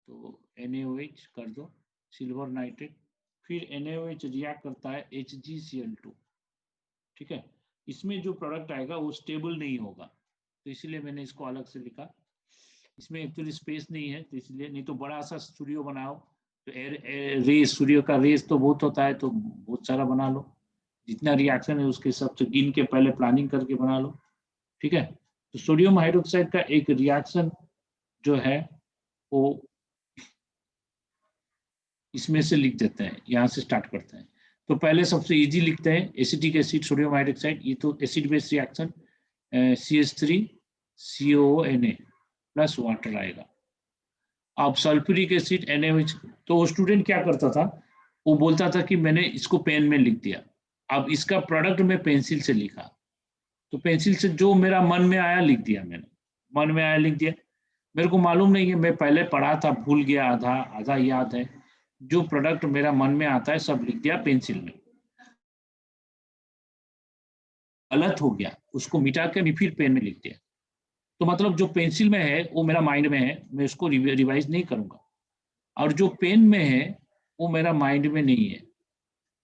तो NaOH कर दो, सिल्वर नाइट्रेट, फिर NaOH रिएक्ट करता है HgCl2, ठीक है। इसमें जो प्रोडक्ट आएगा वो स्टेबल नहीं होगा, तो इसलिए मैंने इसको अलग से लिखा। इसमें एक्चुअली स्पेस नहीं है, तो इसलिए, नहीं तो बड़ा सा स्टूडियो बनाओ तो रेस, सूर्य का रेस तो बहुत होता है, तो बहुत सारा बना लो, जितना रिएक्शन है उसके हिसाब से गिन के पहले प्लानिंग करके बना लो, ठीक है। तो सोडियम हाइड्रोक्साइड का एक रिएक्शन जो है वो इसमें से लिख देते हैं, यहाँ से स्टार्ट करते हैं। तो पहले सबसे इजी लिखते हैं एसिटिक एसिड सोडियम हाइड्रोक्साइड, ये तो acid base reaction, CH3COONA plus water आएगा। अब सल्फ्यूरिक एसिड NaOH, तो वो स्टूडेंट क्या करता था, वो बोलता था कि मैंने इसको पेन में लिख दिया, अब इसका प्रोडक्ट में पेंसिल से लिखा, तो पेंसिल से जो मेरा मन में आया लिख दिया, मैंने मन में आया लिख दिया, मेरे को मालूम नहीं है, मैं पहले पढ़ा था, भूल गया, आधा आधा याद है, जो प्रोडक्ट मेरा मन में आता है सब लिख दिया पेंसिल में, गलत हो गया, उसको मिटा के फिर पेन में लिख दिया, तो मतलब जो पेंसिल में है वो मेरा माइंड में है, मैं उसको रिवाइज नहीं करूंगा, और जो पेन में है वो मेरा माइंड में नहीं है,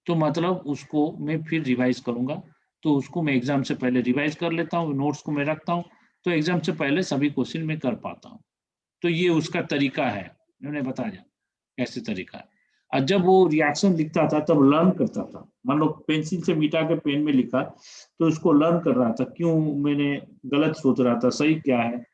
तो मतलब उसको मैं फिर रिवाइज करूंगा, तो उसको मैं एग्जाम से पहले रिवाइज कर लेता हूँ, नोट्स को मैं रखता हूँ, तो एग्जाम से पहले सभी क्वेश्चन में कर पाता हूँ। तो ये उसका तरीका है, मैंने बताया कैसे तरीका है। और जब वो रिएक्शन लिखता था तब लर्न करता था, मान लो पेंसिल से मिटा के पेन में लिखा, तो उसको लर्न कर रहा था, क्यों मैंने गलत सोच रहा था, सही क्या है,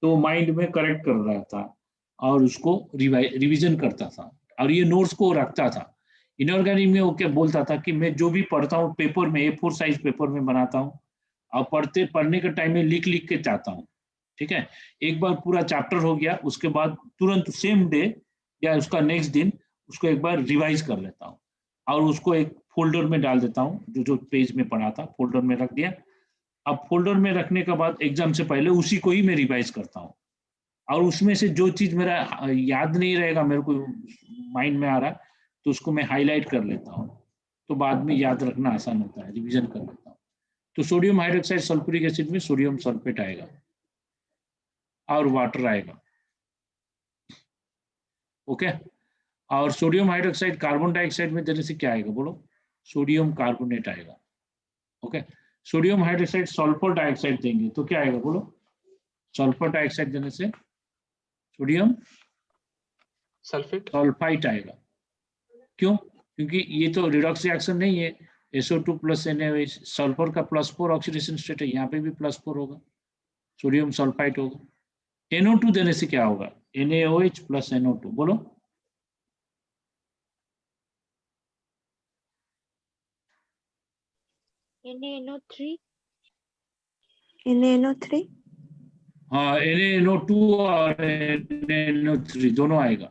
तो माइंड में करेक्ट कर रहा था, और उसको रिविजन करता था, और ये नोट्स को रखता था। इनऑर्गेनिक में वो क्या बोलता था कि मैं जो भी पढ़ता हूँ पेपर में, A4 साइज पेपर में बनाता हूँ, और पढ़ने के टाइम में लिख लिख के चाहता हूँ, ठीक है। एक बार पूरा चैप्टर हो गया, उसके बाद तुरंत सेम डे या उसका नेक्स्ट दिन उसको एक बार रिवाइज कर लेता हूँ, और उसको एक फोल्डर में डाल देता हूँ, जो जो पेज में पढ़ा था फोल्डर में रख दिया। अब फोल्डर में रखने के बाद एग्जाम से पहले उसी को ही मैं रिवाइज करता हूँ, और उसमें से जो चीज मेरा याद नहीं रहेगा, मेरे को माइंड में आ रहा है, तो उसको मैं हाईलाइट कर लेता हूँ, तो बाद में याद रखना आसान होता है, रिविजन कर लेता हूँ। तो सोडियम हाइड्रोक्साइड सल्फ्यूरिक एसिड में सोडियम सल्फेट आएगा और वाटर आएगा, ओके। और सोडियम हाइड्रोक्साइड कार्बन डाइऑक्साइड में देने से क्या आएगा बोलो, सोडियम कार्बोनेट आएगा, okay. Sodium hydroxide sulphur dioxide देंगे तो क्या आएगा बोलो, सल्फर डाइऑक्साइड देने से सोडियम सल्फाइट आएगा। क्यों, क्योंकि ये तो रिडॉक्स रिएक्शन नहीं है, SO2 प्लस NaOH, सल्फर का +4 ऑक्सीडेशन स्टेट है, यहाँ पे भी +4 होगा, सोडियम सल्फाइट होगा। NO2 देने से क्या होगा, NaOH प्लस NO2, बोलो NaNO3 हाँ, NaNO2 और NaNO3 दोनों आएगा।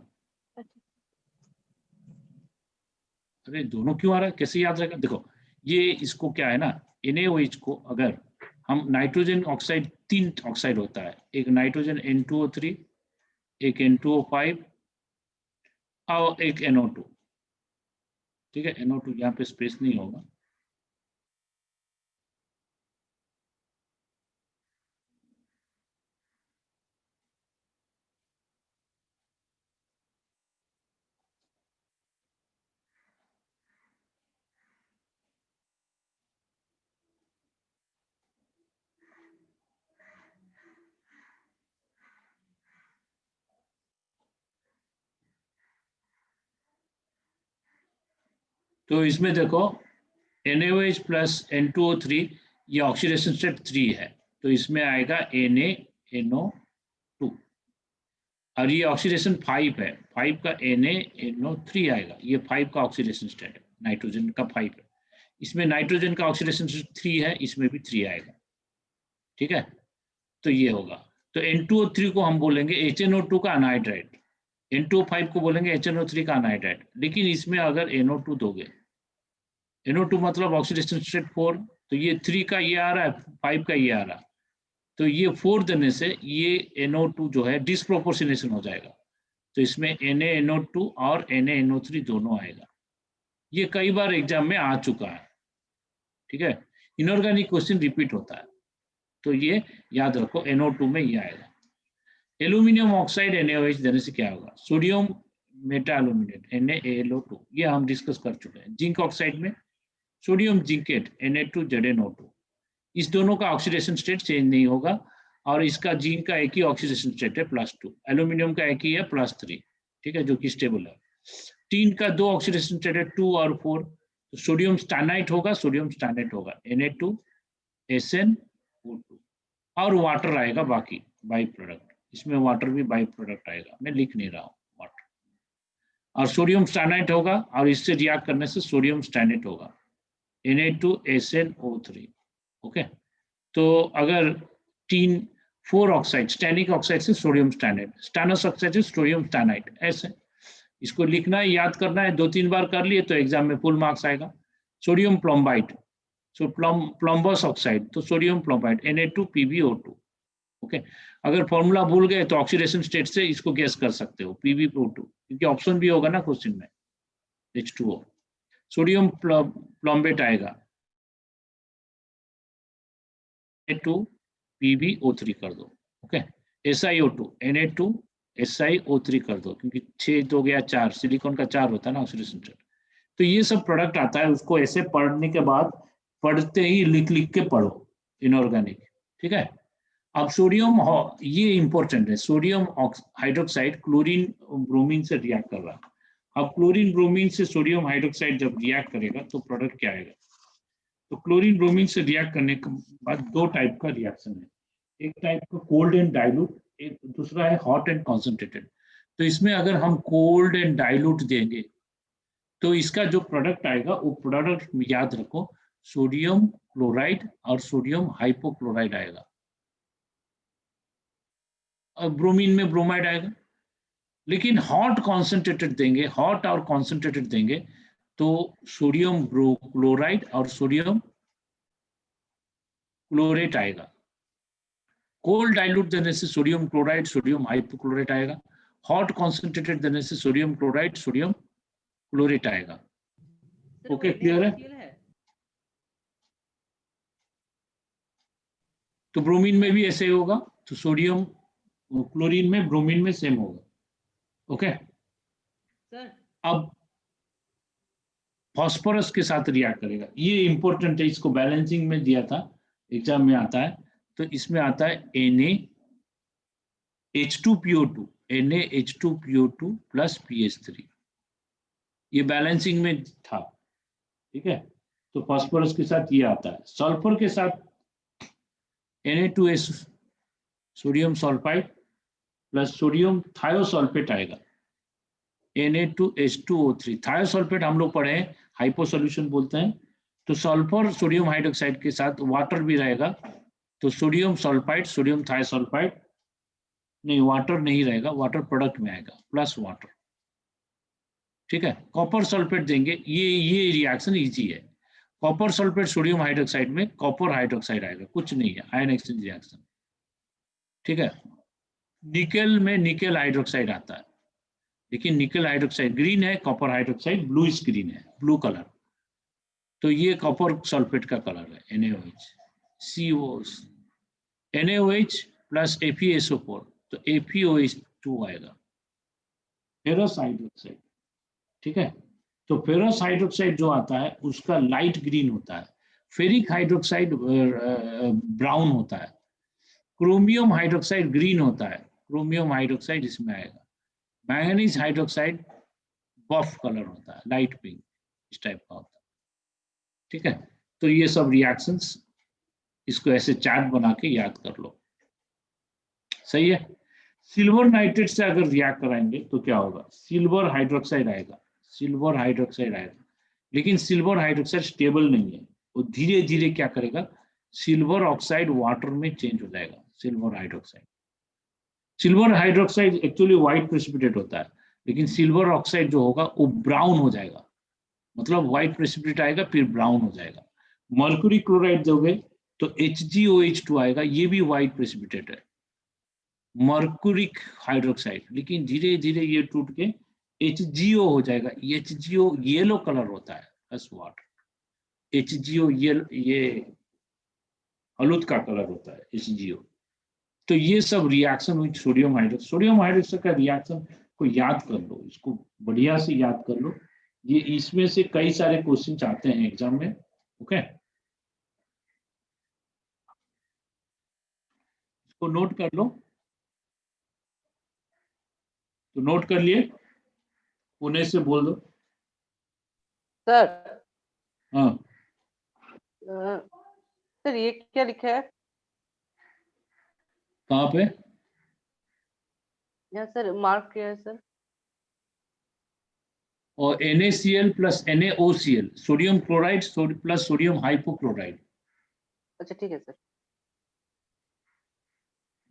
अरे दोनों क्यों आ रहा है, कैसे याद रहेगा, देखो ये इसको क्या है ना, NaOH को अगर हम नाइट्रोजन ऑक्साइड, 3 ऑक्साइड होता है, एक नाइट्रोजन N2O3, एक N2O5 और एक NO2, ठीक है। NO2 यहाँ पे स्पेस नहीं होगा, तो इसमें देखो NaOH प्लस N2O3 ये ऑक्सीडेशन स्टेट 3 है, तो इसमें आएगा NaNO2, और ये ऑक्सीडेशन 5 है, 5 का NaNO3 आएगा, ये 5 का ऑक्सीडेशन स्टेट है, नाइट्रोजन का 5 है, इसमें नाइट्रोजन का ऑक्सीडेशन स्टेट 3 है, इसमें भी 3 आएगा, ठीक है। तो ये होगा, तो N2O3 को हम बोलेंगे HNO2 का अनहाइड्राइड, N2O5 को बोलेंगे HNO3 का अनहाइड्राइड, लेकिन इसमें अगर NO2 दोगे, NO2 मतलब ऑक्सीडेशन स्टेट 4, तो ये 3 का ये आ रहा है, 5 का ये आ रहा है, तो ये 4 देने से ये NO2 जो है डिस्प्रोपोर्शनेशन हो जाएगा, तो इसमें NaNO2 और NaNO3 दोनों आएगा। ये कई बार एग्जाम में आ चुका है, ठीक है, इनऑर्गेनिक क्वेश्चन रिपीट होता है, तो ये याद रखो NO2 में ये आएगा। एल्यूमिनियम ऑक्साइड NaOH देने से क्या होगा, सोडियम मेटा एल्यूमिनेट NaAlO2, ये हम डिस्कस कर चुके हैं। जिंक ऑक्साइड में सोडियम जिंकेट Na2ZnO2, इस दोनों का ऑक्सीडेशन स्टेट चेंज नहीं होगा, और इसका जिंक का एक ही ऑक्सीडेशन स्टेट है +2, एल्यूमिनियम का एक ही है +3, ठीक है, जो कि स्टेबल है। टीन का दो ऑक्सीडेशन स्टेट है 2 और 4, तो सोडियम स्टैनाइट होगा, Na2SnO2, और वाटर आएगा बाकी बाई प्रोडक्ट, इसमें वाटर भी बाई प्रोडक्ट आएगा, मैं लिख नहीं रहा हूँ वाटर, और सोडियम स्टैनाइट होगा, और इससे रिएक्ट करने से सोडियम स्टैनेट होगा Na2SnO3। ओके, तो अगर टीन 4 ऑक्साइड, स्टैनिक ऑक्साइड से सोडियम स्टैनेट, स्टैनस ऑक्साइड से सोडियम स्टैनाइट, ऐसे इसको लिखना है, याद करना है, 2-3 बार कर लिए तो एग्जाम में फुल मार्क्स आएगा। सोडियम प्लम्बाइट, सो प्लम्बस ऑक्साइड, तो सोडियम प्लम्बाइट Na2PbO2। ओके, अगर फॉर्मूला भूल गए तो ऑक्सीडेशन स्टेट से इसको गेस कर सकते हो, PbO2, क्योंकि ऑप्शन भी होगा ना क्वेश्चन में, H2O। सोडियम प्लम्बेट आएगा Na2PbO3 कर दो। ओके, SiO2 Na2SiO3 कर दो, क्योंकि 6 तो गया 4, सिलिकॉन का 4 होता है ना ऑक्सीडेशन स्टेट। तो ये सब प्रोडक्ट आता है, उसको ऐसे पढ़ने के बाद पढ़ते ही लिख लिख के पढ़ो, इनऑर्गेनिक, ठीक है। अब सोडियम, ये इंपॉर्टेंट है, सोडियम हाइड्रोक्साइड क्लोरीन ब्रोमीन से रिएक्ट कर रहा है। अब क्लोरीन ब्रोमीन से सोडियम हाइड्रोक्साइड जब रिएक्ट करेगा तो प्रोडक्ट क्या आएगा, तो क्लोरीन ब्रोमीन से रिएक्ट करने के बाद दो टाइप का रिएक्शन है, एक टाइप का कोल्ड एंड डाइल्यूट, एक दूसरा है हॉट एंड कॉन्सेंट्रेटेड। तो इसमें अगर हम कोल्ड एंड डाइल्यूट देंगे तो इसका जो प्रोडक्ट आएगा वो प्रोडक्ट याद रखो, सोडियम क्लोराइड और सोडियम हाइपोक्लोराइड आएगा, और ब्रोमीन में ब्रोमाइड आएगा। लेकिन हॉट कॉन्सेंट्रेटेड देंगे, हॉट और कॉन्सेंट्रेटेड देंगे तो सोडियम क्लोराइड और सोडियम क्लोरेट आएगा। कोल्ड डाइल्यूट देने से सोडियम क्लोराइड सोडियम हाइपोक्लोरेट आएगा, हॉट कॉन्सेंट्रेटेड देने से सोडियम क्लोराइड सोडियम क्लोरेट आएगा। ओके, क्लियर है। तो ब्रोमीन में भी ऐसे ही होगा, तो सोडियम क्लोरीन में ब्रोमीन में सेम होगा। ओके सर, अब फॉस्फोरस के साथ रिएक्ट करेगा, ये इंपॉर्टेंट है, इसको बैलेंसिंग में दिया था, एग्जाम में आता है, तो इसमें आता है NaH2PO2 NaH2PO2 प्लस PH3, ये बैलेंसिंग में था, ठीक है। तो फास्फोरस के साथ ये आता है, सल्फर के साथ Na2S sodium sulphide plus sodium thiosulphate आएगा, Na2H2O3। थायोसल्फेट हम लोग पढ़े हैं, हाइपो सॉल्यूशन बोलते हैं। तो सल्फर सोडियम हाइड्रोक्साइड के साथ वाटर भी रहेगा, तो सोडियम सल्फाइड सोडियम थायोसल्फाइड, नहीं वाटर नहीं रहेगा, वाटर प्रोडक्ट में आएगा प्लस वाटर, ठीक है। कॉपर सल्फेट देंगे, ये रिएक्शन इजी है, कॉपर सल्फेट सोडियम हाइड्रोक्साइड में कॉपर हाइड्रोक्साइड आएगा, कुछ नहीं है, आयन एक्सचेंज रिएक्शन, ठीक है। निकेल में निकेल हाइड्रोक्साइड आता है, लेकिन निकेल हाइड्रोक्साइड ग्रीन है, कॉपर हाइड्रोक्साइड ब्लू स्क्रीन है, ब्लू कलर, तो ये कॉपर सल्फेट का कलर है NaOH COS NaOH plus FeSO4, तो FeOH2 आएगा, फेरस हाइड्रोक्साइड, ठीक है। तो फेरस हाइड्रोक्साइड जो आता है उसका लाइट ग्रीन होता है, फेरिक हाइड्रोक्साइड ब्राउन होता है, क्रोमियम हाइड्रोक्साइड ग्रीन होता है, क्रोमियम हाइड्रोक्साइड इसमें आएगा, मैंगनीज हाइड्रोक्साइड बफ कलर होता है, लाइट पिंक इस टाइप का होता है, ठीक है। तो ये सब रिएक्शंस, इसको ऐसे चार्ट बना के याद कर लो, सही है। सिल्वर नाइट्रेट से अगर रिएक्ट कराएंगे तो क्या होगा, सिल्वर हाइड्रोक्साइड आएगा, सिल्वर हाइड्रोक्साइड आएगा, लेकिन सिल्वर हाइड्रोक्साइड स्टेबल नहीं है, वो धीरे धीरे क्या करेगा, सिल्वर ऑक्साइड वाटर में चेंज हो जाएगा, silver hydroxide. Silver hydroxide actually white precipitate होता है, लेकिन सिल्वर ऑक्साइड जो होगा वो ब्राउन हो जाएगा, मतलब व्हाइट प्रेसिपिटेट आएगा फिर ब्राउन हो जाएगा। मर्क्यूरी क्लोराइड दोगे तो HgOH2 आएगा, ये भी व्हाइट प्रेसिपिटेट है, मर्क्यूरिक हाइड्रोक्साइड, लेकिन धीरे धीरे ये टूट के HgO हो जाएगा, HgO येलो कलर होता है प्लस वाटर, HgO ये हलूद का कलर होता है HgO, तो ये सब रिएक्शन हुई सोडियम हाइड्रोक्साइड का रिएक्शन को याद कर लो, इसको बढ़िया से याद कर लो। ये इसमें से कई सारे क्वेश्चन आते हैं एग्जाम में। ओके, इसको नोट कर लो। तो नोट कर लिए, पुणे से बोल दो। सर हाँ सर ये क्या लिखा है कहाँ पे? यहाँ सर मार्क किया है सर। और NaCl plus NaOCl, sodium chloride plus sodium hypochloride. अच्छा ठीक है सर।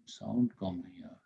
साउंड कम है यार।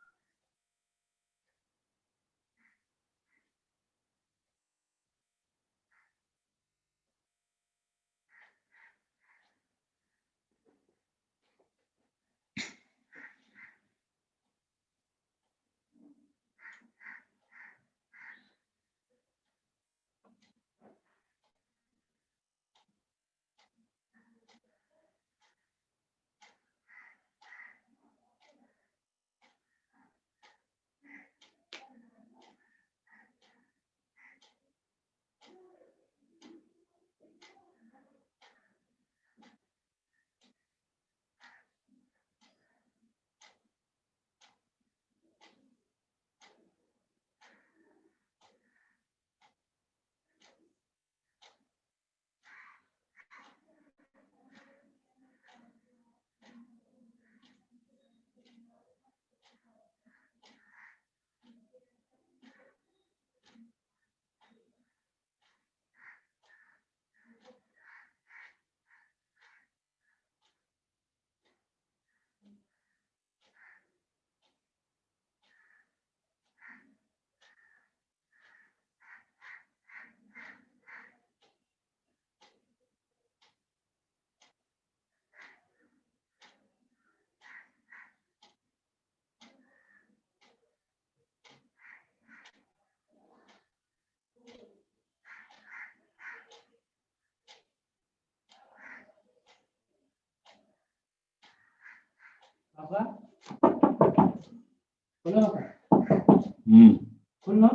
खोलना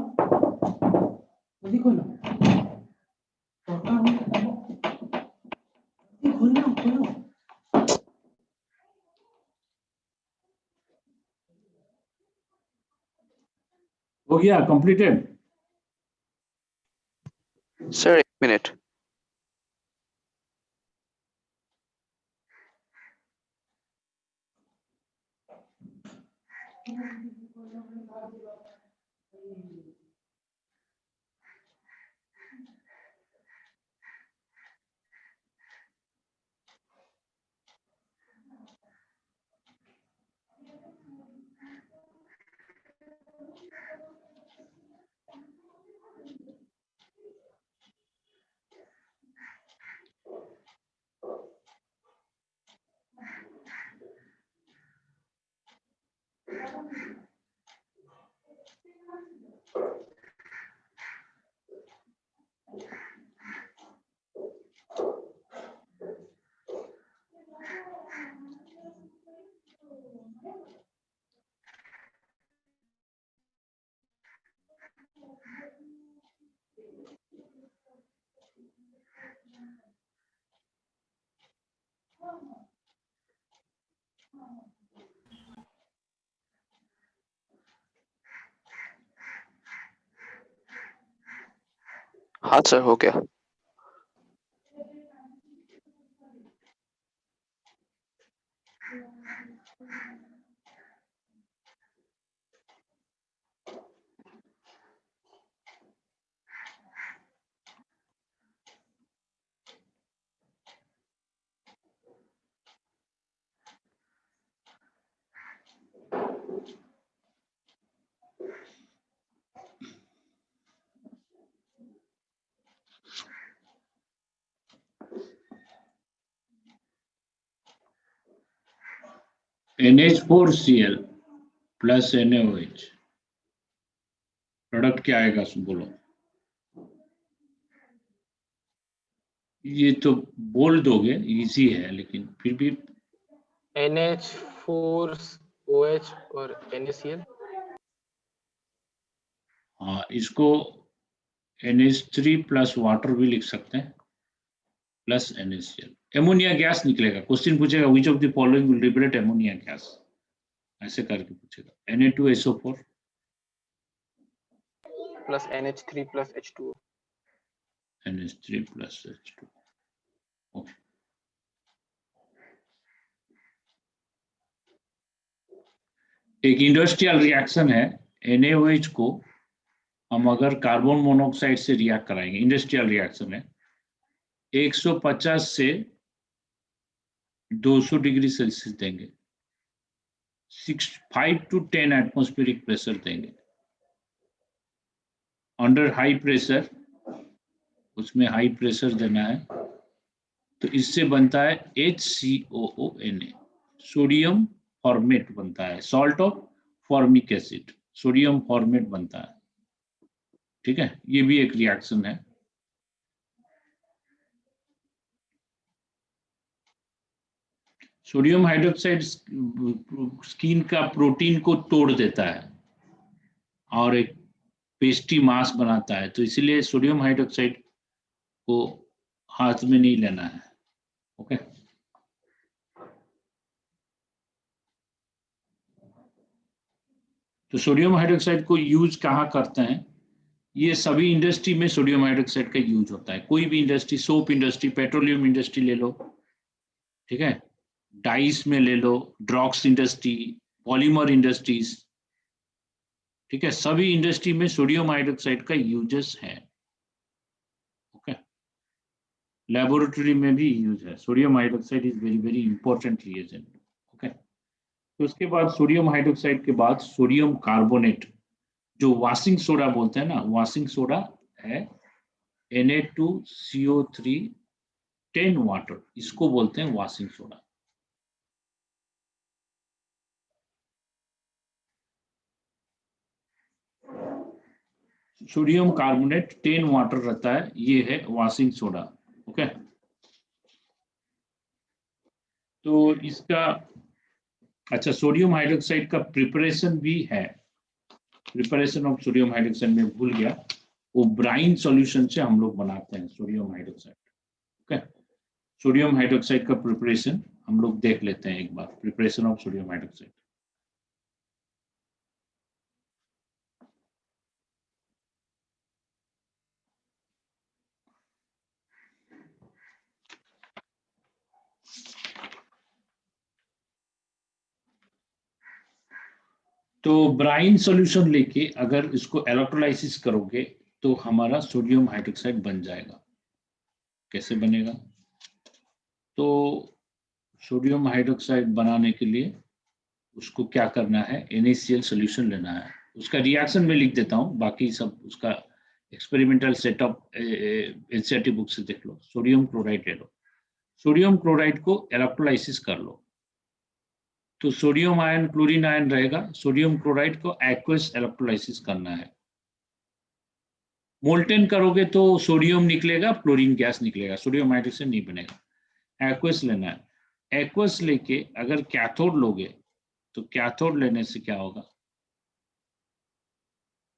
जल्दी खोलना खोलना खोलो। हो गया कंप्लीटेड? सर एक मिनट। हाँ सर हो गया। NH4Cl प्लस NaOH, प्रोडक्ट क्या आएगा बोलो? ये तो बोल दोगे, इजी है, लेकिन फिर भी NH4 OH और NaCl। हाँ, इसको NH3 प्लस वाटर भी लिख सकते हैं प्लस NaCl। एमोनिया गैस निकलेगा, क्वेश्चन पूछेगा which of the following will liberate ammonia gas, ऐसे करके पूछेगा। Na2SO4 plus NH3 plus H2O। NH3 plus H2। Okay, एक इंडस्ट्रियल रिएक्शन है, NaOH को हम अगर कार्बन मोनोऑक्साइड से रिएक्ट कराएंगे, इंडस्ट्रियल रिएक्शन है, 150 से 200 डिग्री सेल्सियस देंगे, 5 to 10 एटमॉस्फेरिक प्रेशर देंगे, अंडर हाई प्रेशर, उसमें हाई प्रेशर देना है, तो इससे बनता है HCOONA, सोडियम फॉर्मेट बनता है, salt of formic acid, sodium format बनता है। ठीक है, ये भी एक रिएक्शन है। सोडियम हाइड्रोक्साइड स्किन का प्रोटीन को तोड़ देता है और एक पेस्टी मास बनाता है, तो इसलिए सोडियम हाइड्रोक्साइड को हाथ में नहीं लेना है। ओके, तो सोडियम हाइड्रोक्साइड को यूज कहाँ करते हैं? ये सभी इंडस्ट्री में सोडियम हाइड्रोक्साइड का यूज होता है। कोई भी industry, soap industry, petroleum industry ले लो, ठीक है, डाइस में ले लो, ड्रग्स इंडस्ट्री, पॉलीमर इंडस्ट्रीज, ठीक है, सभी इंडस्ट्री में सोडियम हाइड्रोक्साइड का यूजेस है। ओके, लेबोरेटरी में भी यूज है। Sodium hydroxide is very very important reagent. Okay, तो उसके बाद सोडियम हाइड्रोक्साइड के बाद सोडियम कार्बोनेट, जो वॉशिंग सोडा बोलते हैं ना, वॉशिंग सोडा है Na2CO3 10 वाटर, इसको बोलते हैं washing soda. Sodium carbonate 10 water रहता है, ये है वॉशिंग सोडा। ओके, तो इसका अच्छा, सोडियम हाइड्रोक्साइड का प्रिपरेशन भी है। प्रिपरेशन ऑफ सोडियम हाइड्रोक्साइड में भूल गया, वो ब्राइन सॉल्यूशन से हम लोग बनाते हैं sodium hydroxide. Okay, sodium hydroxide का प्रिपरेशन हम लोग देख लेते हैं एक बार, प्रिपरेशन ऑफ सोडियम हाइड्रोक्साइड। तो ब्राइन सॉल्यूशन लेके अगर इसको इलेक्ट्रोलाइसिस करोगे तो हमारा सोडियम हाइड्रोक्साइड बन जाएगा। कैसे बनेगा? तो सोडियम हाइड्रोक्साइड बनाने के लिए उसको क्या करना है, NaCl सोल्यूशन लेना है। उसका रिएक्शन में लिख देता हूँ, बाकी सब उसका एक्सपेरिमेंटल सेटअप एनसीईआरटी बुक से देख लो। सोडियम क्लोराइड ले लो, सोडियम क्लोराइड को इलेक्ट्रोलाइसिस कर लो, तो सोडियम आयन क्लोरीन आयन रहेगा। सोडियम क्लोराइड को एक्वस इलेक्ट्रोलाइसिस करना है। मोल्टेन करोगे तो सोडियम निकलेगा, क्लोरीन गैस निकलेगा, सोडियम हाइड्रोक्साइड नहीं बनेगा। एक्वस लेना है। एक्वस लेके अगर कैथोड लोगे तो कैथोड लेने से क्या होगा,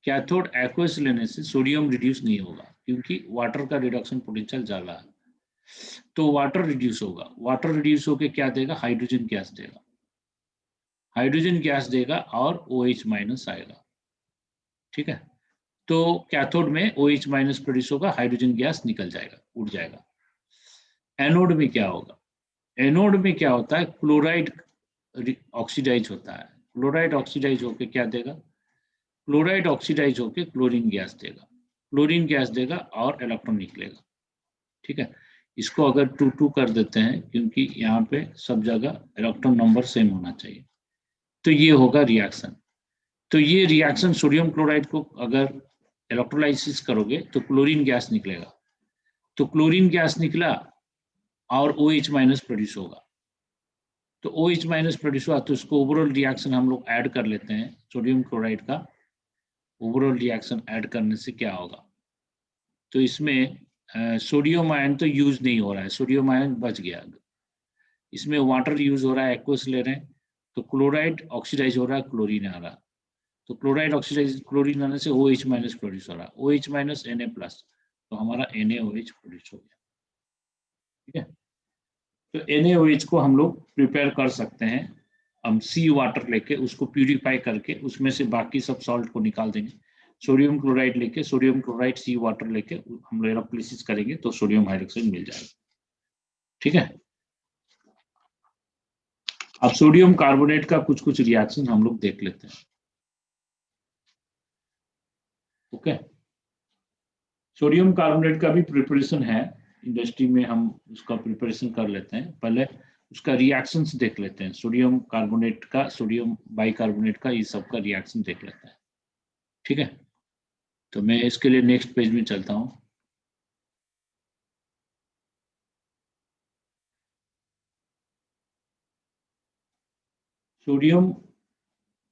कैथोड एक्वस लेने से सोडियम रिड्यूस नहीं होगा, क्योंकि वाटर का रिडक्शन पोटेंशियल ज्यादा है, तो वाटर रिड्यूस होगा। वाटर रिड्यूस होके क्या देगा, हाइड्रोजन गैस देगा। हाइड्रोजन गैस देगा और OH माइनस आएगा। ठीक है, तो कैथोड में OH माइनस प्रोड्यूस होगा, हाइड्रोजन गैस निकल जाएगा, उड़ जाएगा। एनोड में क्या होगा, एनोड में क्या होता है, क्लोराइड ऑक्सीडाइज होता है। क्लोराइड ऑक्सीडाइज होके क्या देगा, क्लोराइड ऑक्सीडाइज होके क्लोरीन गैस देगा। क्लोरीन गैस देगा और इलेक्ट्रॉन निकलेगा। ठीक है, इसको अगर 2-2 कर देते हैं, क्योंकि यहाँ पे सब जगह इलेक्ट्रॉन नंबर सेम होना चाहिए, तो ये होगा रिएक्शन। तो ये रिएक्शन सोडियम क्लोराइड को अगर इलेक्ट्रोलाइसिस करोगे तो क्लोरीन गैस निकलेगा, तो क्लोरीन गैस निकला और OH माइनस प्रोड्यूस होगा। तो OH माइनस प्रोड्यूस हुआ तो इसको ओवरऑल रिएक्शन हम लोग ऐड कर लेते हैं। सोडियम क्लोराइड का ओवरऑल रिएक्शन ऐड करने से क्या होगा, तो इसमें सोडियम आयन तो यूज नहीं हो रहा है, सोडियम आयन बच गया। इसमें वाटर यूज हो रहा है, एक्वस ले रहे हैं, तो क्लोराइड ऑक्सीडाइज हो रहा है, क्लोरीन आ रहा है, तो क्लोराइड ऑक्सीडाइज क्लोरीन आने से OH माइनस प्रोड्यूस हो रहा है, OH माइनस Na प्लस, तो हमारा NaOH प्रोड्यूस हो गया। ठीक है, तो NaOH को हम लोग प्रिपेयर कर सकते हैं, हम सी वाटर लेके उसको प्यूरिफाई करके उसमें से बाकी सब सॉल्ट को निकाल देंगे, सोडियम क्लोराइड लेके, सोडियम क्लोराइड सी वाटर लेके हम लोग इलेक्ट्रोलिसिस करेंगे तो सोडियम हाइड्रोक्साइड मिल जाएगा। ठीक है, अब सोडियम कार्बोनेट का कुछ कुछ रिएक्शन हम लोग देख लेते हैं। ओके, सोडियम कार्बोनेट का भी प्रिपरेशन है, इंडस्ट्री में हम उसका प्रिपरेशन कर लेते हैं। पहले उसका रिएक्शंस देख लेते हैं, सोडियम कार्बोनेट का, सोडियम बाइकार्बोनेट का, ये सब का रिएक्शन देख लेते हैं। ठीक है, तो मैं इसके लिए नेक्स्ट पेज में चलता हूँ। सोडियम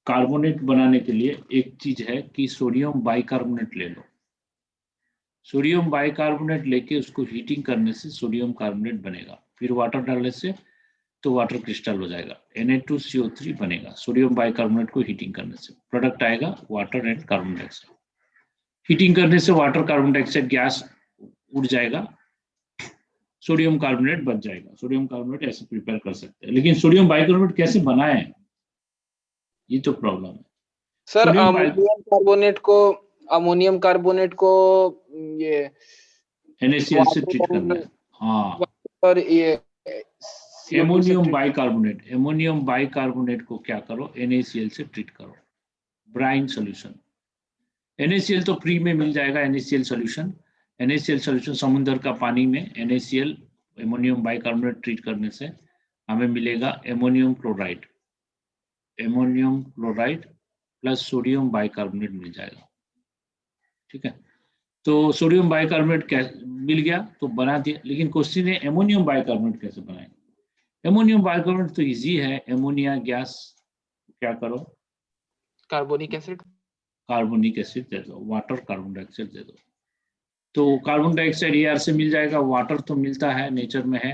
कार्बोनेट बनाने के लिए एक चीज है कि सोडियम बाइकार्बोनेट ले लो। सोडियम बाइकार्बोनेट लेके उसको हीटिंग करने से सोडियम कार्बोनेट बनेगा, फिर वाटर डालने से तो वाटर क्रिस्टल हो जाएगा, Na2CO3 बनेगा। सोडियम बाइकार्बोनेट को हीटिंग करने से प्रोडक्ट आएगा water and carbon dioxide. Heating करने से वाटर कार्बन डाइऑक्साइड गैस उड़ जाएगा, सोडियम कार्बोनेट बच जाएगा। सोडियम कार्बोनेट ऐसे प्रिपेयर कर सकते हैं, लेकिन सोडियम बाइकार्बोनेट कैसे बनाएं, ये तो प्रॉब्लम है। सर सोडियम अमोनियम कार्बोनेट को ये NaCl से ट्रीट करना है। हाँ, और ये एमोनियम बाइकार्बोनेट को क्या करो, NaCl से ट्रीट करो, ब्राइन सोल्यूशन। NaCl तो फ्री में मिल जाएगा, NaCl सोल्यूशन समुद्र का पानी में NaCl एमोनियम बाइकार्बोनेट ट्रीट करने से हमें मिलेगा ammonium chloride plus sodium bicarbonate मिल जाएगा। ठीक है, तो सोडियम बाइकार्बोनेट मिल गया तो बना दिया, लेकिन क्वेश्चन है एमोनियम बाइकार्बोनेट कैसे बनाएंगे। एमोनियम बाइकार्बोनेट तो इजी है, एमोनिया गैस क्या करो, कार्बोनिक एसिड दे दो, वाटर कार्बन डाइऑक्साइड दे दो, तो कार्बन डाइऑक्साइड एयर से मिल जाएगा, वाटर तो मिलता है, नेचर में है,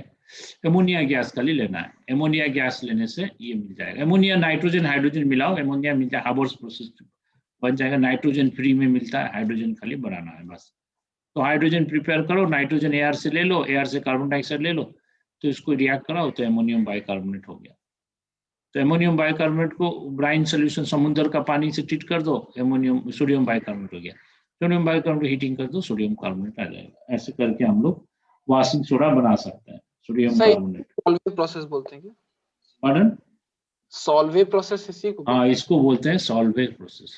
एमोनिया गैस खाली लेना है। एमोनिया गैस लेने से ये मिल जाएगा, एमोनिया नाइट्रोजन हाइड्रोजन मिलाओ, एमोनिया मिल जाए, हाबर्स प्रोसेस बन जाएगा। नाइट्रोजन फ्री में मिलता है, हाइड्रोजन खाली बनाना है बस। तो हाइड्रोजन प्रिपेयर करो, नाइट्रोजन एयर से ले लो, एयर से कार्बन डाइऑक्साइड ले लो, तो इसको रिएक्ट कराओ तो एमोनियम बाइकार्बोनेट हो गया। तो एमोनियम बाइकार्बोनेट को ब्राइन सोल्यूशन समुद्र का पानी से ट्रीट कर दो, सोडियम बाइकार्बोनेट हो गया। सोडियम बाइकार्बोनेट हीटिंग कर दो, सोडियम कार्बोनेट आ जाएगा। ऐसे करके हम लोग वॉशिंग सोडा बना सकते हैं, सोडियम कार्बोनेट। सॉल्वे प्रोसेस बोलते हैं क्या? पार्डन? सॉल्वे प्रोसेस इसी को हाँ, इसको बोलते हैं Solvay process,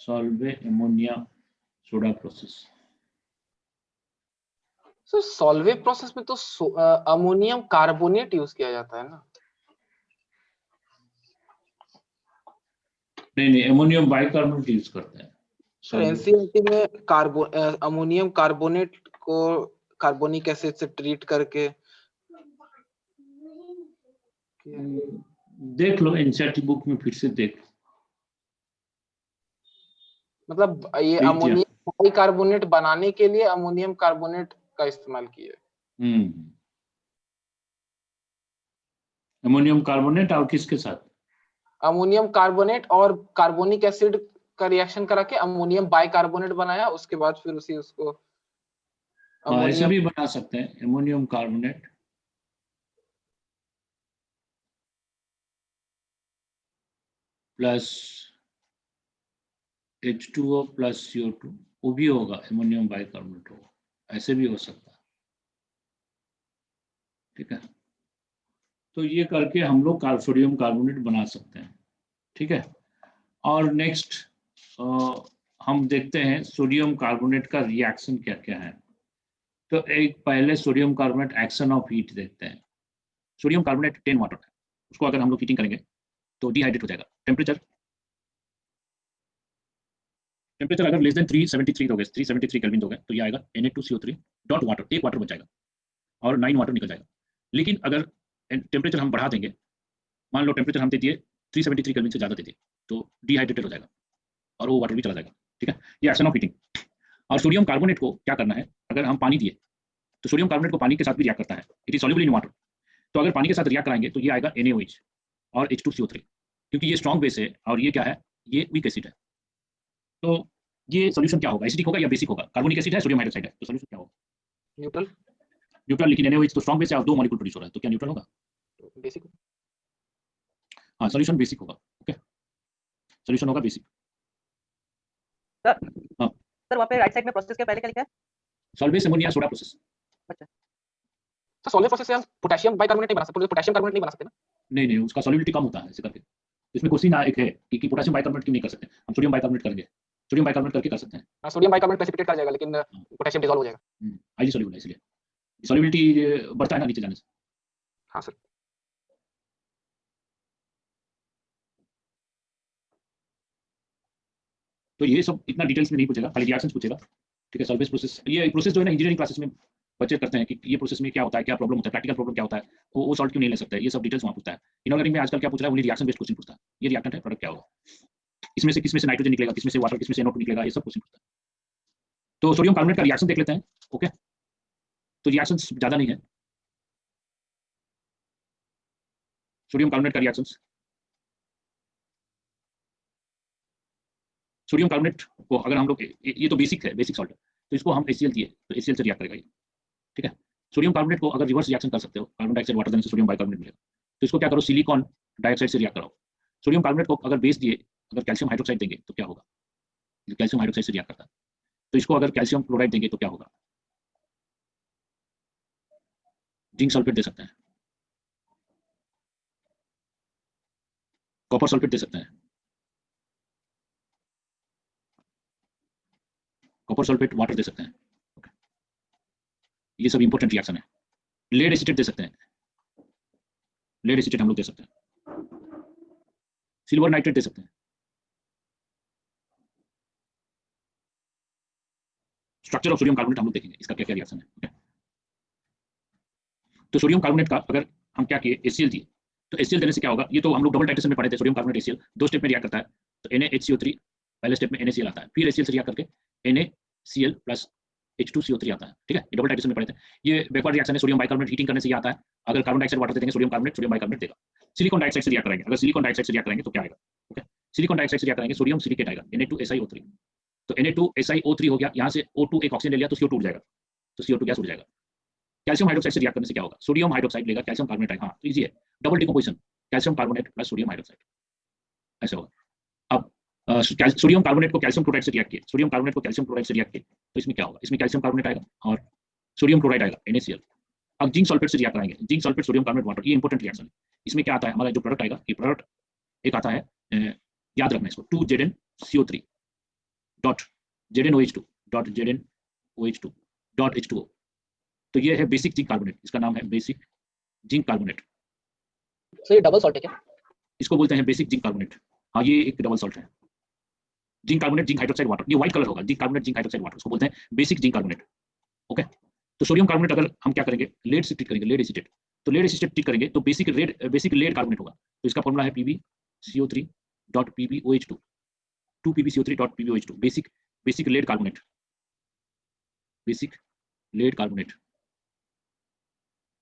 Solvay ammonia soda process. Sir Solvay process में तो अमोनियम कार्बोनेट यूज किया जाता है ना? नहीं, एमोनियम बाइकार्बोनेट यूज करते हैं। सर एनसीईआरटी में अमोनियम कार्बोनेट को कार्बोनिक एसिड से ट्रीट करके देख लो, एनसीईआरटी बुक में फिर से देख लो। मतलब ये अमोनियम बाइकार्बोनेट बनाने के लिए अमोनियम कार्बोनेट का इस्तेमाल किया। अमोनियम कार्बोनेट और किसके साथ? अमोनियम कार्बोनेट और कार्बोनिक एसिड का रिएक्शन करा के अमोनियम बाइकार्बोनेट बनाया, उसके बाद फिर उसको ऐसे भी बना सकते हैं, ammonium carbonate plus H2O plus CO2, वो भी होगा, एमोनियम बाइकार्बोनेट होगा, ऐसे भी हो सकता है। ठीक है, तो ये करके हम लोग सोडियम कार्बोनेट बना सकते हैं। ठीक है, और नेक्स्ट हम देखते हैं सोडियम कार्बोनेट का रिएक्शन क्या क्या है। तो एक पहले sodium carbonate action of heat देखते हैं। सोडियम कार्बोनेट 10 वाटर है, उसको अगर हम लोग हीटिंग करेंगे तो डिहाइड्रेट हो जाएगा। टेम्परेचर अगर लेस देन 373 दोगे, 373 केल्विन दोगे तो ये आएगा Na2CO3 डॉट वाटर, एक वाटर बच जाएगा और 9 वाटर निकल जाएगा। लेकिन अगर टेम्परेचर हम बढ़ा देंगे, मान लो टेम्परेचर हम दे दिए 373 केल्विन से ज़्यादा दे दिए, तो डिहाइड्रेटेड हो जाएगा और वो वाटर भी चला जाएगा। ठीक है, ये एक्शन ऑफ हीटिंग। और सोडियम कार्बोनेट को क्या करना है, अगर हम पानी दिए तो सोडियम कार्बोनेट को पानी के साथ भी रिएक्ट करता है, it is soluble in water. तो अगर पानी के साथ रिएक्ट कराएंगे तो ये आएगा NaOH और H2CO3, क्योंकि ये स्ट्रॉन्ग बेस है और ये क्या है, ये वीक एसिड है। तो ये सोल्यूशन क्या होगा, एसिडिक होगा या बेसिक होगा? कार्बोनिक एसिड है, सोडियम हाइड्रोक्साइड है, तो सोल्यूशन क्या होगा? न्यूट्रल, न्यूट्रल, लेकिन NaOH तो स्ट्रॉन्ग बेस है और 2 मॉलिक्यूल प्रोड्यूस हो रहा है, तो क्या न्यूट्रल होगा? बेसिक। हाँ, सोल्यूशन बेसिक होगा। ओके, सोल्यूशन होगा बेसिक। सर वहाँ पे राइट साइड में प्रोसेस के पहले क्या लिखा है? Salvage ammonia soda process. तो सॉल्वेंट प्रोसेस से हम पोटेशियम बाइकार्बोनेट नहीं बना सकते, पोटेशियम कार्बोनेट नहीं बना सकते ना? नहीं, उसका सॉल्युबिलिटी कम होता है ऐसे करके। इसमें क्वेश्चन एक है कि पोटेशियम बाइकार्बोनेट क्यों नहीं कर सकते, हम सोडियम बाइकार्बोनेट करेंगे, सोडियम बाइकार्बोनेट करके कर सकते हैं। हाँ, सोडियम बाइकार्बोनेट प्रेसिपिटेट कर जाएगा, लेकिन पोटेशियम डिसॉल्व हो जाएगा। हाईली सॉल्युबल है, इसलिए सॉल्युबिलिटी बढ़ता है ना नीचे जाने से। हाँ सर। तो ये सब इतना डिटेल्स में नहीं पूछेगा, खाली रिएक्शंस पूछेगा। ठीक है, सॉल्वेज प्रोसेस, ये प्रोसेस जो है ना इंजीनियरिंग क्लासेस में बच्चे करते हैं कि ये प्रोसेस में क्या होता है, क्या प्रॉब्लम होता है, प्रैक्टिकल प्रॉब्लम क्या होता है, वो सॉल्व क्यों नहीं ले सकता है, ये सब डिटेल्स वहाँ पूछता है। इनऑर्गेनिक में आजकल क्या पूछ रहा है, ओनली रिएक्शन बेस्ड क्वेश्चन पूछता है। ये रिएक्टेंट है, प्रोडक्ट क्या होगा, इसमें से किसमें से नाइट्रोजन निकलेगा, किसमें से वाटर, किसमें से NO2 निकलेगा, ये सब क्वेश्चन पूछता है। तो सोडियम कार्बोनेट का रिएक्शन देख लेते हैं। ओके, तो रिएक्शन ज्यादा नहीं है, सोडियम कार्बोनेट का रिएक्शन, सोडियम कार्बोनेट को अगर हम लोग, ये तो बेसिक है, बेसिक सॉल्ट है, तो इसको हम HCl दिए तो HCl से रिएक्ट करेगा ये। ठीक है, सोडियम कार्बोनेट को अगर रिवर्स रिएक्शन कर सकते हो, कार्बन डाइऑक्साइड वाटर देने से सोडियम बाइकार्बोनेट मिलेगा, तो इसको क्या करो, सिलिकॉन डाइऑक्साइड से रिएक्ट कराओ। सोडियम कार्बोनेट को अगर बेस दिए, अगर कैल्शियम हाइड्रोक्साइड देंगे तो क्या होगा, कैल्शियम हाइड्रोक्साइड से रिएक्ट करता है। तो इसको अगर कैल्शियम क्लोराइड देंगे तो क्या होगा, जिंक सल्फेट दे सकते हैं, कॉपर सल्फेट दे सकते हैं, कॉपर सल्फेट वाटर दे सकते हैं। okay. ये सब इंपॉर्टेंट रिएक्शन है। लेड एसीटेट दे सकते हैं, लेड एसीटेट हम लोग दे सकते हैं, सिल्वर नाइट्रेट दे सकते हैं। स्ट्रक्चर ऑफ सोडियम कार्बोनेट हम लोग देखेंगे, इसका क्या क्या रिएक्शन है। okay. तो सोडियम कार्बोनेट का अगर हम क्या किए, HCl दिए, तो HCl देने से क्या होगा, ये तो हम लोग डबल टाइट्रेशन में पढ़े थे, सोडियम कार्बोनेट HCl 2 स्टेप में रिएक्ट करता है। तो NaHCO3 पहले स्टेप में NaCl आता है, फिर HCl से रिएक्ट करके NaCl प्लस H2CO3 आता है। ठीक है, ये डबल टाइट्रेशन में पढ़े थे। ये बैकवर्ड रिएक्शन है, सोडियम बाइकार्बोनेट हीटिंग करने से ये आता है। अगर कार्बन डाइऑक्साइड वाटर देंगे, सोडियम कार्बोनेट सोडियम बाइकार्बोनेट देगा। सिलिकॉन डाइऑक्साइड से रिएक्ट करेंगे, अगर सिलिकॉन डाइऑक्साइड से रिएक्ट करेंगे तो क्या आएगा, ओके, सिलिकॉन डाइऑक्साइड से रिएक्ट करेंगे, सोडियम सिलिकेट आएगा, Na2SiO3। तो Na2SiO3 हो गया, यहाँ से O2 एक ऑक्सीजन ले लिया तो CO2 उड़ जाएगा, तो CO2 गैस उड़ जाएगा। कैल्शियम हाइड्रोक्साइड से रिएक्ट करने से क्या होगा, सोडियम हाइड्रोक्साइड लेगा, कैल्शियम कार्बोनेट आएगा। हाँ, तो इजी है, double decomposition, calcium carbonate plus sodium hydroxide, ऐसा होगा। अब सोडियम कार्बोनेट को कैल्शियम क्लोराइड से रिएक्ट किए, सोडियम कार्बोनेट को कैल्शियम क्लोराइड से रिएक्ट किए, तो इसमें क्या होगा, इसमें कैल्शियम कार्बोनेट आएगा और सोडियम क्लोराइड आएगा, NaCl। अब जिंक सल्फेट से रिएक्ट कराएंगे, zinc sulphate sodium carbonate water, ये इंपॉर्टेंट रिएक्शन है। इसमें क्या आता है, हमारा जो प्रोडक्ट आएगा, ये प्रोडक्ट एक आता है, याद रखना इसको, 2ZnCO3 dot ZnOH2 dot ZnOH2 dot H2O। तो ये है बेसिक जिंक कार्बोनेट, इसका नाम है बेसिक जिंक कार्बोनेट। सर ये डबल सॉल्ट है क्या? इसको बोलते हैं बेसिक जिंक कार्बोनेट। हाँ, ये एक डबल सॉल्ट है, zinc carbonate zinc hydroxide water, ये व्हाइट कलर होगा, zinc carbonate zinc hydroxide water, इसको बोलते हैं बेसिक जिंक कार्बोनेट। ओके, तो सोडियम कार्बोनेट अगर हम क्या करेंगे, लेड से ट्रीट करेंगे, लेड एसीटेट, तो लेड एसीटेट ट्रीट करेंगे तो बेसिक लेड कार्बोनेट होगा। तो इसका फॉर्मूला है PbCO3 dot PbOH2, 2PbCO3 dot PbOH2, basic lead carbonate, basic lead carbonate.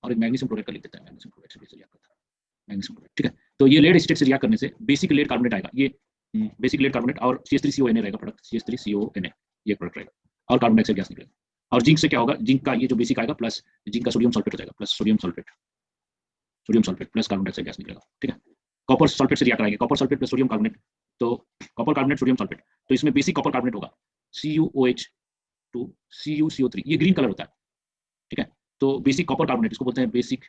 और एक मैग्नीशियम क्लोराइड का लिख देता है, मैग्नीशियम क्लोराइड से रिएक्ट करता है, मैग्नीशियम क्लोराइड। ठीक है, तो ये लेड एसीटेट से रिएक्ट करने से बेसिक लेड कार्बोनेट आएगा, ये बेसिक लेड कार्बोनेट, और CH3CONa रहेगा प्रोडक्ट, CH3CONa ये प्रोडक्ट रहेगा, और कार्बन डाइऑक्साइड गैस निकलेगा। और जिंक से क्या होगा, जिंक का ये जो बेसिक आएगा प्लस जिंक का सोडियम सल्फेट हो जाएगा, plus sodium sulphate plus carbon dioxide gas निकलेगा। ठीक है, कॉपर सल्फेट से रिएक्ट कराएंगे, copper sulphate plus sodium carbonate, तो कॉपर कार्बोनेट सोडियम सल्फेट, तो इसमें बेसिक कॉपर कार्बोनेट होगा, CuOH2 CuCO3, ये ग्रीन कलर होता है। ठीक है, तो बेसिक कॉपर कार्बोनेट, इसको बोलते हैं बेसिक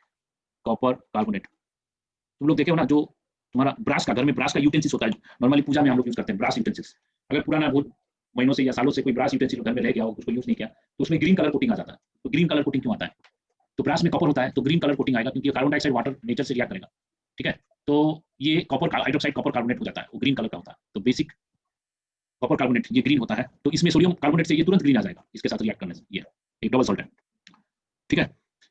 कॉपर कार्बोनेट। तुम लोग देखे हो ना, जो तुम्हारा ब्रास का, घर में ब्रास का यूटेंसिल्स होता है, नॉर्मली पूजा में हम लोग यूज करते हैं ब्रास यूटेंसिल्स। अगर पुराना बहुत महीनों से या सालों से कोई ब्रास यूटेंसिल घर में रह गया हो, उसको यूज नहीं किया, तो उसमें ग्रीन कलर कोटिंग आ जाता है। तो ग्रीन कलर कोटिंग क्यों आता है, तो ब्रास में कॉपर होता है तो ग्रीन कलर कोटिंग आएगा, क्योंकि कार्बन डाइऑक्साइड वाटर नेचर से रिएक्ट करेगा। ठीक है, तो ये कॉपर हाइड्रोक्साइड कॉपर कार्बोनेट हो जाता है, वो ग्रीन कलर का होता है। तो बेसिक कॉपर कार्बोनेट ये ग्रीन होता है, तो इसमें सोडियम कार्बोनेट से ये तुरंत ग्रीन आ जाएगा, इसके साथ रिएक्ट करने से, ये एक डबल सॉल्ट है। ठीक है,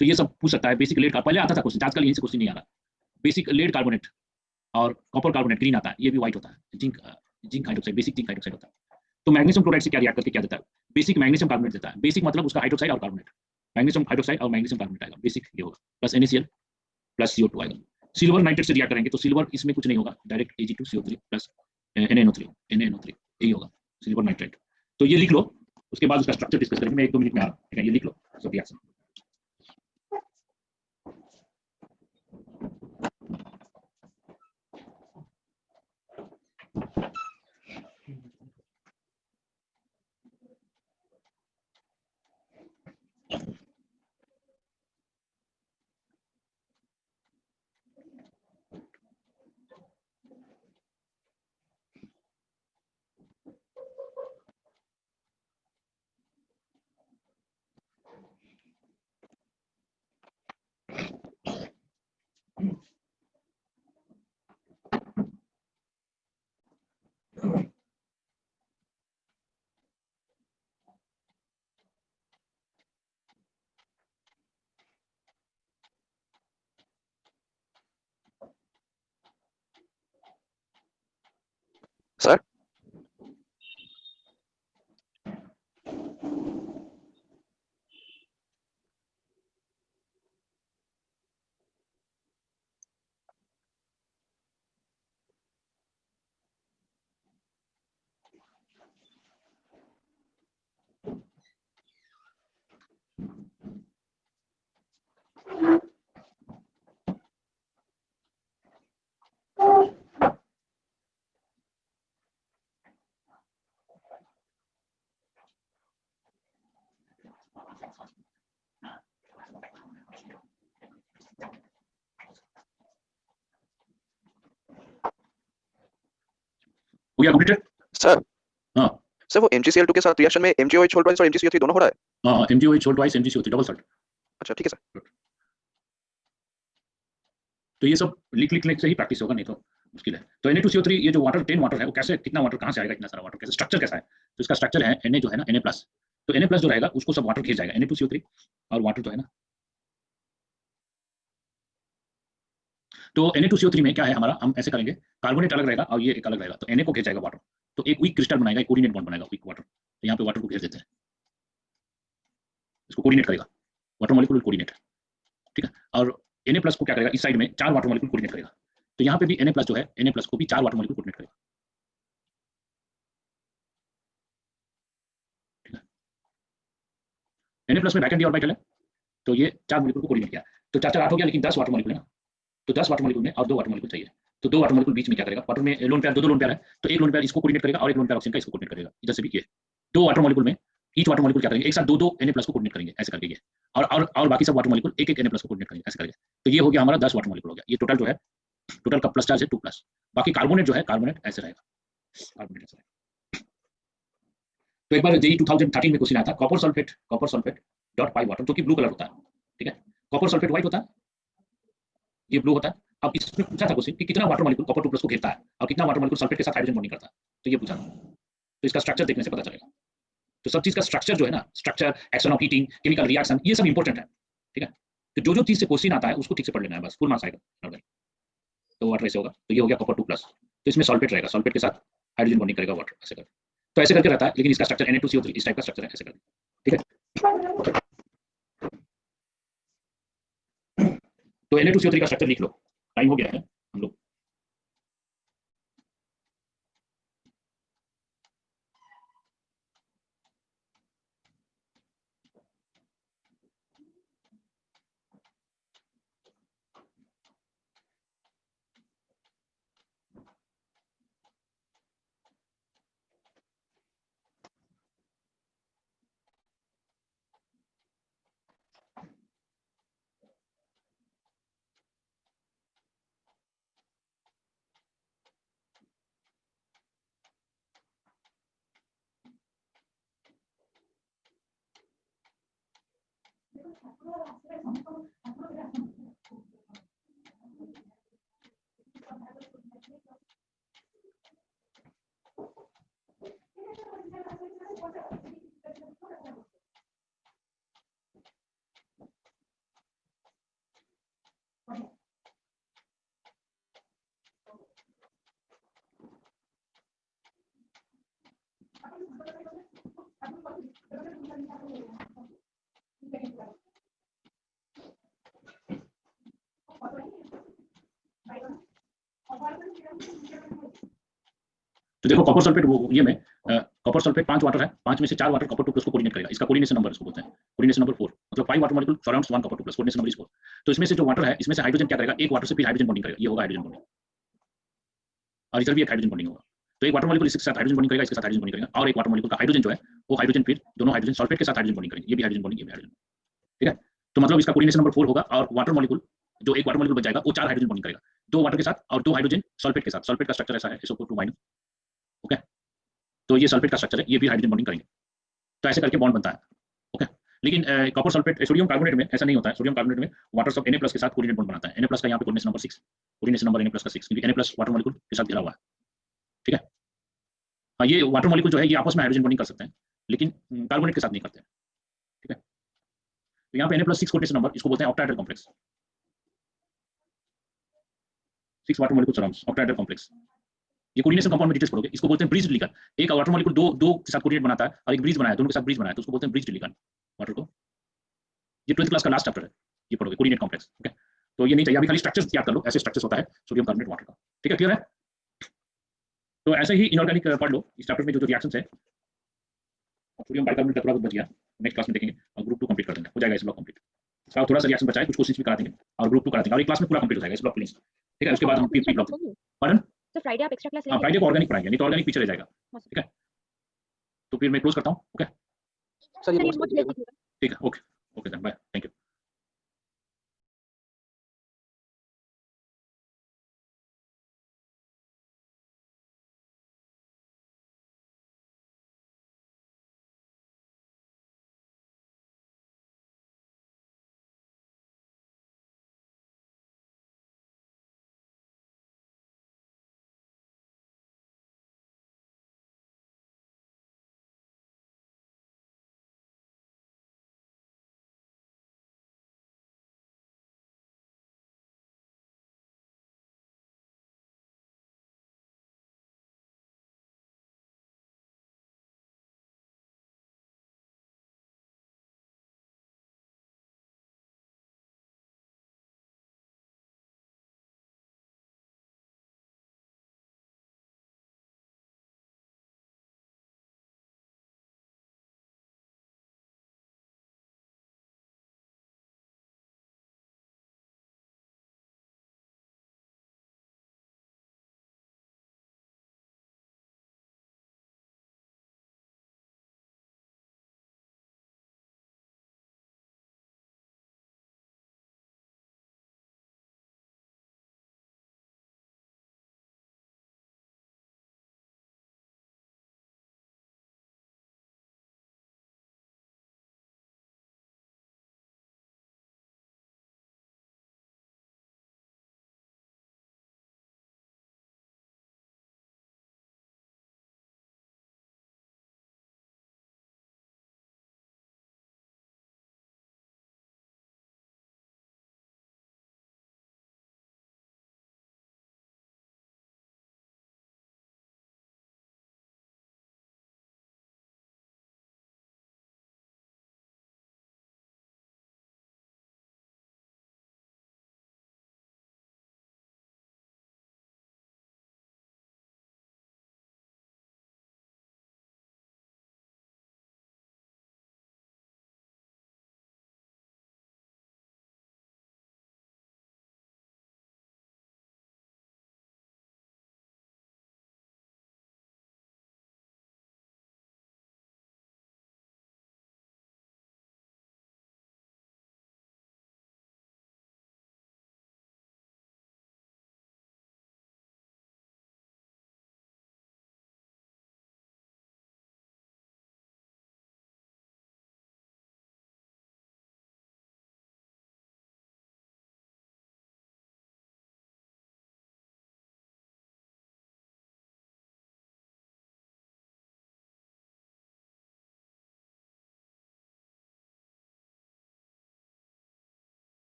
तो ये सब पूछ सकता है। बेसिक लेड का पहले आता था क्वेश्चन, आजकल यहीं से क्वेश्चन नहीं आ रहा। बेसिक लेड कार्बोनेट और कॉपर कार्बोनेट ग्रीन आता है, ये भी व्हाइट होता है, zinc hydroxide, basic zinc hydroxide होता है। तो मैग्नीशियम क्लोराइड से क्या रिएक्ट करके क्या देता है, बेसिक मैग्नीशियम कार्बोनेट देता है। बेसिक मतलब उसका हाइड्रोक्साइड और कार्बोनेट, मैग्नीशियम हाइड्रोक्साइड और मैग्नीशियम कार्बोनेट आएगा, बेसिक ये होगा, प्लस NaCl प्लस CO2 आएगा। सिल्वर नाइट्रेट से रिएक्ट करेंगे तो सिल्वर इसमें कुछ नहीं होगा, डायरेक्ट Ag2CO3 प्लस NaNO3 यही होगा सिल्वर नाइट्रेट। तो ये लिख लो, उसके बाद उसका स्ट्रक्चर डिस्कस करेंगे। मैं 1-2 मिनट में आ रहा हूँ, ठीक है? ये लिख लो सब रिएक्शन। Sir? हो गया कंप्लीटेड? सर हाँ सर वो MgCl2 के साथ रिएक्शन में MgOH होल ट्वाइस और MgCO3 दोनों हो रहा है? हाँ, MgOH whole twice MgCO3 double salt. अच्छा ठीक है सर। तो ये सब लिख से ही प्रैक्टिस होगा, नहीं तो मुश्किल है। तो Na2CO3 ये जो वाटर 10 वाटर है वो कैसे, कितना वाटर कहाँ से आएगा, इतना सारा वाटर कैसे, स्ट्रक्चर कैसा है? तो इसका स्ट्रक्चर है Na जो है ना Na+, तो Na+ जो रहेगा उसको सब वाटर खींच जाएगा, Na2CO3 और वाटर जो है ना। तो Na2CO3 में क्या है हमारा, हम ऐसे करेंगे, कार्बोनेट अलग रहेगा और ये एक अलग रहेगा, तो Na को घेर जाएगा वाटर, तो एक वीक क्रिस्टल बनाएगा, एक कोऑर्डिनेट बॉन्ड बनाएगा वीक वाटर। तो यहाँ पे वाटर को घेर देते हैं, इसको कोऑर्डिनेट करेगा, वाटर मॉलिक्यूल कोऑर्डिनेट, ठीक है? और Na+ को क्या करेगा, इस साइड में 4 वाटर मॉलिक्यूल कोऑर्डिनेट करेगा, तो यहाँ पे भी Na+ जो है Na+ को भी 4 वाटर मॉलिक्यूल कोऑर्डिनेट करेगा, ठीक है? Na+ में बैक एंड ऑर्बिटल है, तो ये 4 मॉलिक्यूल को कोऑर्डिनेट किया, तो 4 4 8 हो गया, लेकिन 10 वाटर मॉलिक्यूल है ना, तो 10 वाटर मॉलिक्यूल में और 2 वाटर मॉलिक्यूल चाहिए, तो 2 वाटर मॉलिक्यूल बीच में क्या करेगा, वाटर में लोन पेयर, दो लोन पेयर है, तो एक लोन पेयर इसको कोऑर्डिनेट करेगा और एक लोन पेयर ऑक्सीजन का इसको कोऑर्डिनेट करेगा, इधर से भी ये 2 वाटर मॉलिक्यूल में ईच वाटर मॉलिक्यूल क्या करेंगे, एक साथ 2 Na+ को कोऑर्डिनेट करेंगे, ऐसे करके ये, और बाकी सब वाटर मॉलिक्यूल एक एक Na+ को कोऑर्डिनेट करेंगे, ऐसे करके। तो ये हो गया हमारा 10 वाटर मॉलिक्यूल हो गया, ये टोटल जो है, टोटल का प्लस चार्ज है 2+, बाकी कार्बोनेट जो है, कार्बोनेट ऐसे रहेगा, कार्बोनेट ऐसे रहेगा। तो एक बार JEE 2013 में क्वेश्चन आया था, कॉपर सल्फेट डॉट पाई वाटर, जो कि ब्लू कलर होता है, ठीक है? कॉपर सल्फेट व्हाइट होता है, ये ब्लू होता है। अब इसमें पूछा था क्वेश्चन कि कितना वाटर मॉलिक्यूल कॉपर 2+ को घेरता है और कितना वाटर मॉलिक्यूल सल्फेट के साथ हाइड्रोजन बॉन्डिंग करता है, तो ये पूछा था। तो इसका स्ट्रक्चर देखने से पता चलेगा। तो सब चीज का स्ट्रक्चर जो है ना, structure, action of heating, chemical reaction, ये सब इंपॉर्टेंट है, ठीक है? तो जो चीज से क्वेश्चन आता है उसको ठीक से पढ़ लेना है, बस फुल मार्क्स आएगा। तो वाटर ऐसे होगा, तो ये हो गया कॉपर 2+, तो इसमें सल्फेट रहेगा, सल्फेट के साथ हाइड्रोजन बॉन्डिंग करेगा वाटर, ऐसे करके। तो ऐसे करके रहता है, लेकिन इसका स्ट्रक्चर Na2CO3 इस टाइप का स्ट्रक्चर है, ऐसे करके, ठीक है? तो Na2CO3 का स्ट्रक्चर लिख लो, टाइम हो गया है हम लोग। तो देखो कॉपर सल्फेट वो ये में कॉपर सल्फेट 5 वाटर है, 5 में से 4 वाटर कॉपर 2 प्लस को कोऑर्डिनेट करेगा, इसका कोऑर्डिनेशन नंबर इसको बोलते हैं, कोऑर्डिनेशन नंबर 4, मतलब 5 water molecule surrounds 1 copper 2 plus, coordination number is 4। तो इसमें से जो वाटर है, इसमें से हाइड्रोजन क्या करेगा, एक वाटर से फिर हाइड्रोजन बॉन्डिंग करेगा, ये होगा हाइड्रोजन बॉन्डिंग, और इधर भी एक हाइड्रोजन बॉन्डिंग होगा। तो एक वाटर मॉलिक्यूल इसके साथ हाइड्रोजन बॉन्डिंग करेगा, इसके साथ हाइड्रोजन बॉन्डिंग करेगा, और एक वाटर मॉलिक्यूल का हाइड्रोजन जो है वो हाइड्रोजन फिर दोनों हाइड्रोजन सल्फेट के साथ हाइड्रोजन बॉन्डिंग करेंगे, ये भी हाइड्रोजन बॉन्डिंग, ये भी हाइड्रोजन, ठीक है। तो मतलब इसका कोऑर्डिनेशन नंबर 4 होगा, और वाटर मॉलिक्यूल जो एक वाटर मॉलिक्यूल बच जाएगा वो 4 हाइड्रोजन बॉन्डिंग करेगा, 2 वाटर के साथ और 2 हाइड्रोजन सल्फेट के साथ। सल्फेट का स्ट्रक्चर ऐसा है SO2-, ओके। तो ये सल्फेट का स्ट्रक्चर है, ये भी हाइड्रोजन बॉन्डिंग करेंगे, तो ऐसे करके बॉन्ड बनता है, ओके। लेकिन कॉपर सल्फेट सोडियम कार्बोनेट में ऐसा नहीं होता है, सोडियम कार्बोनेट में वाटर सब Na+ के साथ कोऑर्डिनेट बॉन्ड बनाता है, Na+ का यहाँ पे coordination number 6, coordination number Na+ का 6, क्योंकि Na+ वाटर मॉलिक्यूल के साथ घिरा हुआ है, ठीक है। हाँ, ये वाटर मॉलिक्यूल जो है ये आपस में हाइड्रोजन बॉन्डिंग कर सकते हैं, लेकिन कार्बोनेट के साथ नहीं करते हैं, ठीक है। तो यहाँ पे Na+6 कोऑर्डिनेशन नंबर, इसको बोलते हैं octahedral complex, 6 water molecule surrounds octahedral complex. ये कोऑर्डिनेशन कंपाउंड में डिटेल्स पढ़ोगे, इसको बोलते हैं ब्रिज्ड लिगैंड। एक वाटर मॉलिक्यूल दो के साथ कोऑर्डिनेट बनाता है और एक ब्रिज बनाया, दोनों के साथ ब्रिज बनाया, तो उसको बोलते हैं ब्रिज्ड लिगैंड वाटर को। ये 12th क्लास का लास्ट चैप्टर है, ये पढ़ोगे कोऑर्डिनेट कॉम्प्लेक्स, ओके। तो ये नहीं चाहिए, अभी खाली स्ट्रक्चर्स याद कर लो, ऐसे स्ट्रक्चर्स होता है सोडियम कार्बोनेट वाटर का, ठीक है, क्लियर है। तो ऐसे ही इनऑर्गेनिक पढ़ लो, इस चैप्टर में जो रिएक्शंस है, सोडियम बाइकार्बोनेट का थोड़ा बहुत बच गया, नेक्स्ट क्लास में देखेंगे, और ग्रुप 2 कंप्लीट कर देंगे, हो जाएगा इस ब्लॉक कंप्लीट। इसका थोड़ा सा रिएक्शन बचा है, कुछ क्वेश्चंस भी करा देंगे और ग्रुप 2 करा देंगे, और एक क्लास में पूरा कंप्लीट हो जाएगा इस ब्लॉक प्लीज, ठीक है। उसके बाद हम पी ब्लॉक, पढ़न तो फ्राइडे आप एक्स्ट्रा क्लास हाँ, लेंगे? फ्राइडे को ऑर्गेनिक पढ़ाएंगे, नहीं तो ऑर्गेनिक पीछे रह जाएगा, ठीक है। तो फिर मैं क्लोज करता हूँ, ओके, सर ये सर ये नोट्स नोट्स लिख भेज लीजिएगा। दीजिएगा। ठीक है, okay okay, bye, thank you.